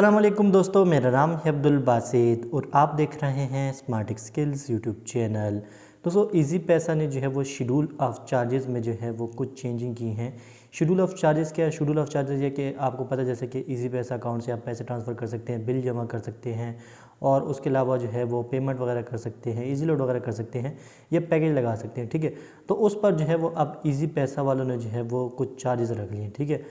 अस्सलाम वालेकुम दोस्तों, मेरा नाम है अब्दुल बासित और आप देख रहे हैं स्मार्ट स्किल्स यूट्यूब चैनल। दोस्तों इजी पैसा ने जो है वो शेड्यूल ऑफ चार्जेस में जो है वो कुछ चेंजिंग की हैं। शेड्यूल ऑफ चार्जेस क्या है? शेड्यूल ऑफ चार्जेस ये कि आपको पता है जैसे कि इजी पैसा अकाउंट से आप पैसे ट्रांसफ़र कर सकते हैं, बिल जमा कर सकते हैं और उसके अलावा जो है वो पेमेंट वगैरह कर सकते हैं, इजी लोड वगैरह कर सकते हैं या पैकेज लगा सकते हैं। ठीक है, तो उस पर जो है वो अब इजी पैसा वालों ने जो है वो कुछ चार्जेस रख लिए। ठीक है,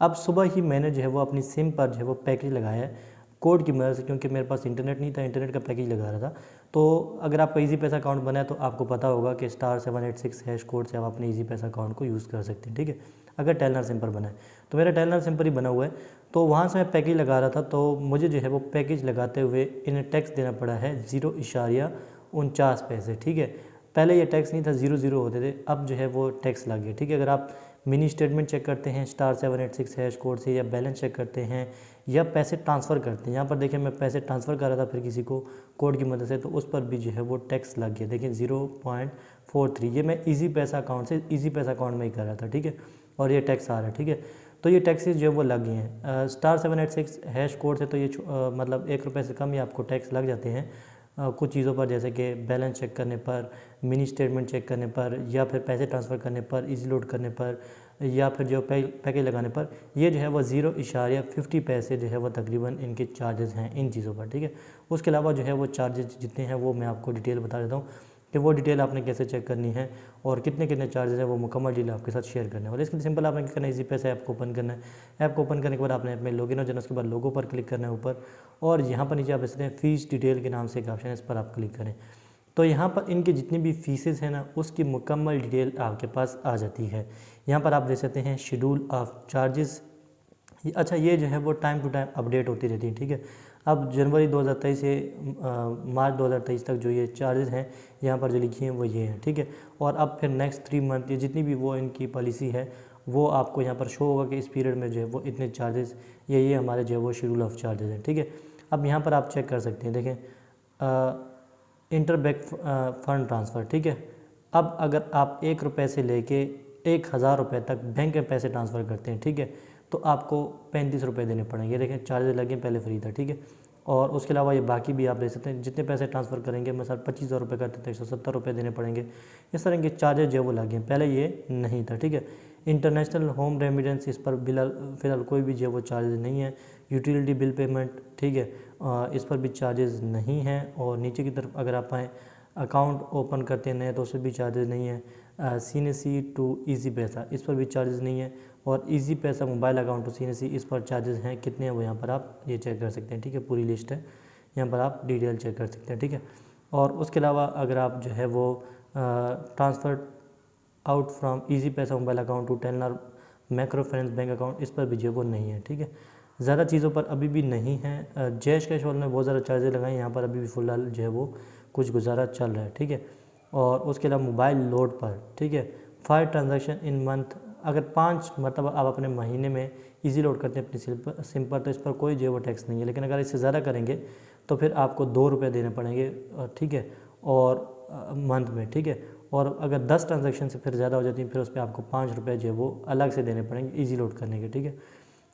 अब सुबह ही मैंने जो है वो अपनी सिम पर जो है वो पैकेज लगाया है कोड की मदद से, क्योंकि मेरे पास इंटरनेट नहीं था, इंटरनेट का पैकेज लगा रहा था। तो अगर आपका इजी पैसा अकाउंट बना है तो आपको पता होगा कि *786# कोड से आप अपने इजी पैसा अकाउंट को यूज़ कर सकते हैं। ठीक है, अगर टेलनर सिम पर बना है तो मेरा टेलनर सिम पर ही बना हुआ है। तो वहाँ से मैं पैकेज लगा रहा था, तो मुझे जो है वो पैकेज लगाते हुए इन्हें टैक्स देना पड़ा है 0.49 पैसे। ठीक है, पहले ये टैक्स नहीं था, 0 होते थे, अब जो है वो टैक्स लग गया। ठीक है, अगर आप मिनी स्टेटमेंट चेक करते हैं *786# कोड से या बैलेंस चेक करते हैं या पैसे ट्रांसफ़र करते हैं, यहाँ पर देखिए मैं पैसे ट्रांसफ़र कर रहा था फिर किसी को कोड की मदद से, तो उस पर भी जो है वो टैक्स लग गया। देखिए 0.43, ये मैं इजी पैसा अकाउंट से इजी पैसा अकाउंट में ही कर रहा था। ठीक है, और ये टैक्स आ रहा है। ठीक है, तो ये टैक्सेस जो है वो लग गए हैं *786# कोड से, तो ये मतलब ₹1 से कम ही आपको टैक्स लग जाते हैं कुछ चीज़ों पर, जैसे कि बैलेंस चेक करने पर, मिनी स्टेटमेंट चेक करने पर या फिर पैसे ट्रांसफ़र करने पर, इजी लोड करने पर या फिर जो पैकेज लगाने पर, ये जो है वो 0.50 पैसे जो है वो तकरीबन इनके चार्जेस हैं इन चीज़ों पर। ठीक है, उसके अलावा जो है वो चार्जेस जितने हैं वो मैं आपको डिटेल बता देता हूँ कि वो डिटेल आपने कैसे चेक करनी है और कितने कितने चार्जेस हैं, वो मुकम्मल डिटेल आपके साथ शेयर करने वाले। इसके लिए सिंपल आपने क्या करना है, इजी पैसा ऐप को ओपन करना है। ऐप को ओपन करने के बाद आपने ऐप में लॉगिन हो जाना, उसके बाद लोगो पर क्लिक करना है ऊपर, और यहाँ पर नीचे आप देख सकते हैं फीस डिटेल के नाम से एक ऑप्शन है, इस पर आप क्लिक करें तो यहाँ पर इनकी जितनी भी फीसेस हैं ना उसकी मुकम्मल डिटेल आपके पास आ जाती है। यहाँ पर आप देख सकते हैं शेड्यूल ऑफ चार्जेस। अच्छा, ये जो है वो टाइम टू टाइम अपडेट होती रहती है। ठीक है, अब जनवरी 2023 से मार्च 2023 तक जो ये चार्जेस हैं यहाँ पर जो लिखी हैं वो ये हैं। ठीक है, और अब फिर नेक्स्ट 3 मंथ ये जितनी भी वो इनकी पॉलिसी है वो आपको यहाँ पर शो होगा कि इस पीरियड में जो है वो इतने चार्जेस, ये हमारे जो है वो शेड्यूल ऑफ चार्जेस हैं। ठीक है, अब यहाँ पर आप चेक कर सकते हैं, देखें इंटरबैंक फ़ंड ट्रांसफ़र। ठीक है, अब अगर आप ₹1 से लेके 1000 रुपये तक बैंक में पैसे ट्रांसफ़र करते हैं, ठीक है, तो आपको ₹35 देने पड़ेंगे। देखें चार्जेस लगे, पहले फ्री था। ठीक है, और उसके अलावा ये बाकी भी आप दे सकते हैं, जितने पैसे ट्रांसफ़र करेंगे, मैं सर 25,000 रुपये करते थे, ₹170 देने पड़ेंगे। इस तरह के चार्जेस जो है वो लगे, पहले ये नहीं था। ठीक है, इंटरनेशनल होम रेमिडेंस, इस पर फ़िलहाल कोई भी जो है वो चार्जेस नहीं है। यूटिलिटी बिल पेमेंट, ठीक है, इस पर भी चार्जेस नहीं हैं। और नीचे की तरफ अगर आप आएँ, अकाउंट ओपन करते हैं नए तो उस पर भी चार्जेस नहीं है। CNC टू इजी पैसा, इस पर भी चार्जेस नहीं है। और इजी पैसा मोबाइल अकाउंट टू CNC, इस पर चार्जेस हैं, कितने हैं वो यहाँ पर आप ये चेक कर सकते हैं। ठीक है, पूरी लिस्ट है, यहाँ पर आप डिटेल चेक कर सकते हैं। ठीक है, और उसके अलावा अगर आप जो है वो transfer out from Easypaisa mobile account to Telenor micro finance bank account, इस पर भी जो है वो नहीं है। ठीक है, ज़्यादा चीज़ों पर अभी भी नहीं है। जैश कैश वालों ने बहुत ज़्यादा चार्जेस लगाए, यहाँ पर अभी भी फ़िलहाल जो है वो कुछ गुजारा चल रहा है। ठीक है, और उसके अलावा मोबाइल लोड पर, ठीक है, 5 ट्रांजैक्शन इन मंथ, अगर 5 मरतबा आप अपने महीने में इजी लोड करते हैं अपनी सिम पर तो इस पर कोई जो है वो टैक्स नहीं है। लेकिन अगर इससे ज़्यादा करेंगे तो फिर आपको ₹2 देने पड़ेंगे। ठीक है, और मंथ में। ठीक है, और अगर 10 ट्रांजैक्शन से फिर ज़्यादा हो जाती है फिर उस पर आपको ₹5 जो है वो अलग से देने पड़ेंगे ईजी लोड करने के। ठीक है,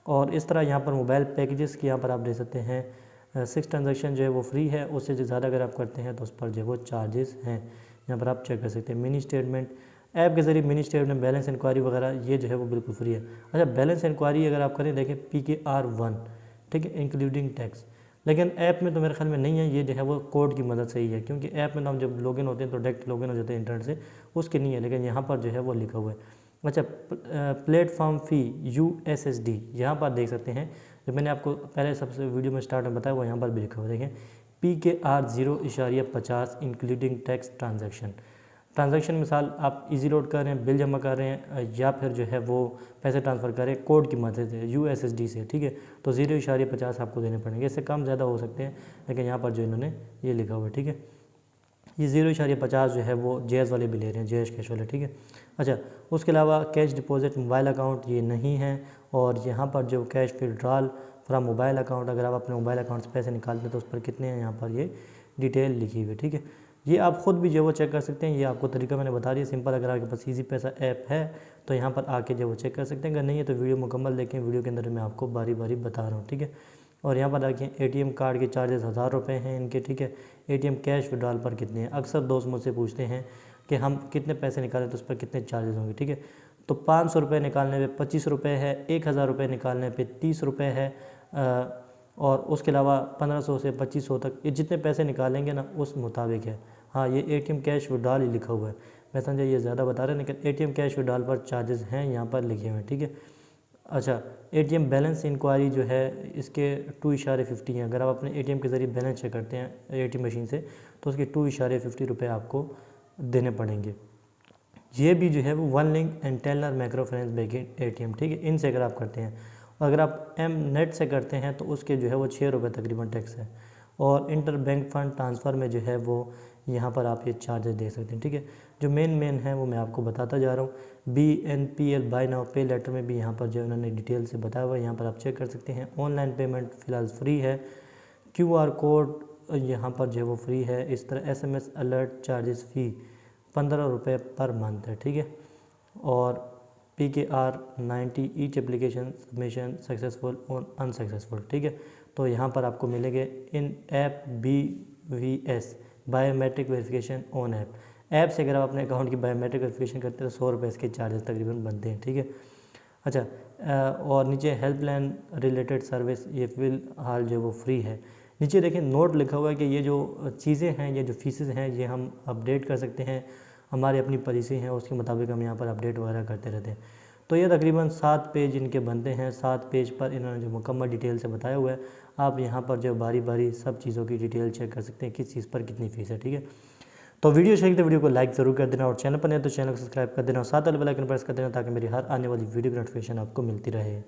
और इस तरह यहाँ पर मोबाइल पैकेजेस की यहाँ पर आप देख सकते हैं 6 ट्रांजैक्शन जो है वो फ्री है, उससे जो ज़्यादा अगर आप करते हैं तो उस पर जो है वो चार्जेस हैं। यहाँ पर आप चेक कर सकते हैं। मिनी स्टेटमेंट ऐप के ज़रिए मिनी स्टेटमेंट, बैलेंस इंक्वायरी वगैरह ये जो है वो बिल्कुल फ्री है। अच्छा, बैलेंस इंक्वायरी अगर आप करें, देखें PKR1, ठीक है, इंक्लूडिंग टैक्स, लेकिन ऐप में तो मेरे ख्याल में नहीं है, ये जो है वो कोड की मदद से ही है, क्योंकि ऐप में तो हम जब लॉगिन होते हैं तो डायरेक्ट लॉगिन हो जाते हैं इंटरनेट से, उसके नहीं है, लेकिन यहाँ पर जो है वो लिखा हुआ है। अच्छा, प्लेटफॉर्म फ़ी USSD, यहाँ पर देख सकते हैं, जो मैंने आपको पहले सबसे वीडियो में स्टार्ट में बताया वो यहाँ पर भी लिखा हुआ है। देखें PKR 0.50 इंक्लूडिंग टैक्स ट्रांजैक्शन, मिसाल आप इजी लोड कर रहे हैं, बिल जमा कर रहे हैं या फिर जो है वो पैसे ट्रांसफ़र कर रहे हैं कोड की मदद से USSD से। ठीक है, तो 0.50 आपको देने पड़ेंगे, इससे कम ज़्यादा हो सकते हैं, लेकिन यहाँ पर जो इन्होंने ये लिखा हुआ है। ठीक है, ये 0.50 जो है वो जैज़ वाले भी ले रहे हैं, जैश कैश वाले। ठीक है, अच्छा, उसके अलावा कैश डिपॉजिट मोबाइल अकाउंट ये नहीं है। और यहाँ पर जो cash withdrawal from mobile account, अगर आप अपने मोबाइल अकाउंट से पैसे निकालते हैं तो उस पर कितने हैं यहाँ पर ये डिटेल लिखी हुई है। ठीक है, ये आप ख़ुद भी जो वो चेक कर सकते हैं, ये आपको तरीका मैंने बता दिया सिंपल। अगर आपके पास इजी पैसा ऐप है तो यहाँ पर आके जो वो चेक कर सकते हैं, अगर नहीं है तो वीडियो मुकम्मल देखें, वीडियो के अंदर मैं आपको बारी बारी बता रहा हूँ। ठीक है, और यहाँ पर देखिए एटीएम कार्ड के चार्जेस 1000 रुपये हैं इनके, ठीक है। एटीएम कैश विड्रॉल पर कितने हैं, अक्सर दोस्त मुझसे पूछते हैं कि हम कितने पैसे निकालें तो उस पर कितने चार्जेस होंगे, ठीक है। तो 500 रुपये निकालने पे 25 रुपये है, 1000 रुपये निकालने पे 30 रुपये है, और उसके अलावा 1500 से 2500 तक ये जितने पैसे निकालेंगे ना उस मुताबिक है। हाँ, ये एटीएम कैश विड्रॉल ही लिखा हुआ है, मैं समझा ये ज़्यादा बता रहे हैं, लेकिन एटीएम कैश विड्रॉल पर चार्जेस हैं यहाँ पर लिखे हुए हैं, ठीक है। अच्छा, एटीएम बैलेंस इंक्वायरी जो है इसके 2.50 हैं। अगर आप अपने एटीएम के ज़रिए बैलेंस चेक करते हैं एटीएम मशीन से तो उसके 2.50 रुपये आपको देने पड़ेंगे। ये भी जो है वो one link and Taylor micro finance bank ATM, ठीक है, इनसे अगर आप करते हैं। और अगर आप एम नेट से करते हैं तो उसके जो है वो 6 रुपये तकरीबन टैक्स है। और इंटर बैंक फ़ंड ट्रांसफ़र में जो है वो यहाँ पर आप ये चार्जेस दे सकते हैं, ठीक है। जो मेन है वो मैं आपको बताता जा रहा हूँ। BNPL बाय नाउ पे लेटर में भी यहाँ पर जो उन्होंने डिटेल से बताया हुआ है, यहाँ पर आप चेक कर सकते हैं। ऑनलाइन पेमेंट फ़िलहाल फ्री है, QR कोड यहाँ पर जो है वो फ्री है। इस तरह SMS अलर्ट चार्जेस फ़ी 15 रुपये पर मंथ है, ठीक है। और PKR 90 each application submission successful और अनसक्सेसफुल, ठीक है। तो यहाँ पर आपको मिलेंगे in app BVS biometric verification on app से अगर आप अपने अकाउंट की बायोमेट्रिक वेरिफिकेशन करते हैं तो 100 रुपये इसके चार्जेस तकरीबन बनते हैं, ठीक है। अच्छा, और नीचे हेल्पलाइन रिलेटेड सर्विस ये फ़िलहाल जो वो फ्री है। नीचे देखें नोट लिखा हुआ है कि ये जो चीज़ें हैं, ये जो फीसेस हैं, ये हम अपडेट कर सकते हैं, हमारी अपनी पॉलिसी है उसके मुताबिक हम यहाँ पर अपडेट वगैरह करते रहते हैं। तो ये तकरीबन 7 पेज इनके बनते हैं। 7 पेज पर इन्होंने जो मुकम्मल डिटेल से बताया हुआ है, आप यहाँ पर जो बारी बारी सब चीज़ों की डिटेल चेक कर सकते हैं किस चीज़ पर कितनी फ़ीस है, ठीक है। तो वीडियो चाहिए तो वीडियो को लाइक ज़रूर कर देना, और चैनल पर नहीं तो चैनल को सब्सक्राइब कर देना, और साथ वाले बेल आइकन प्रेस कर देना ताकि मेरी हर आने वाली वीडियो की नोटिफिकेशन आपको मिलती रहे।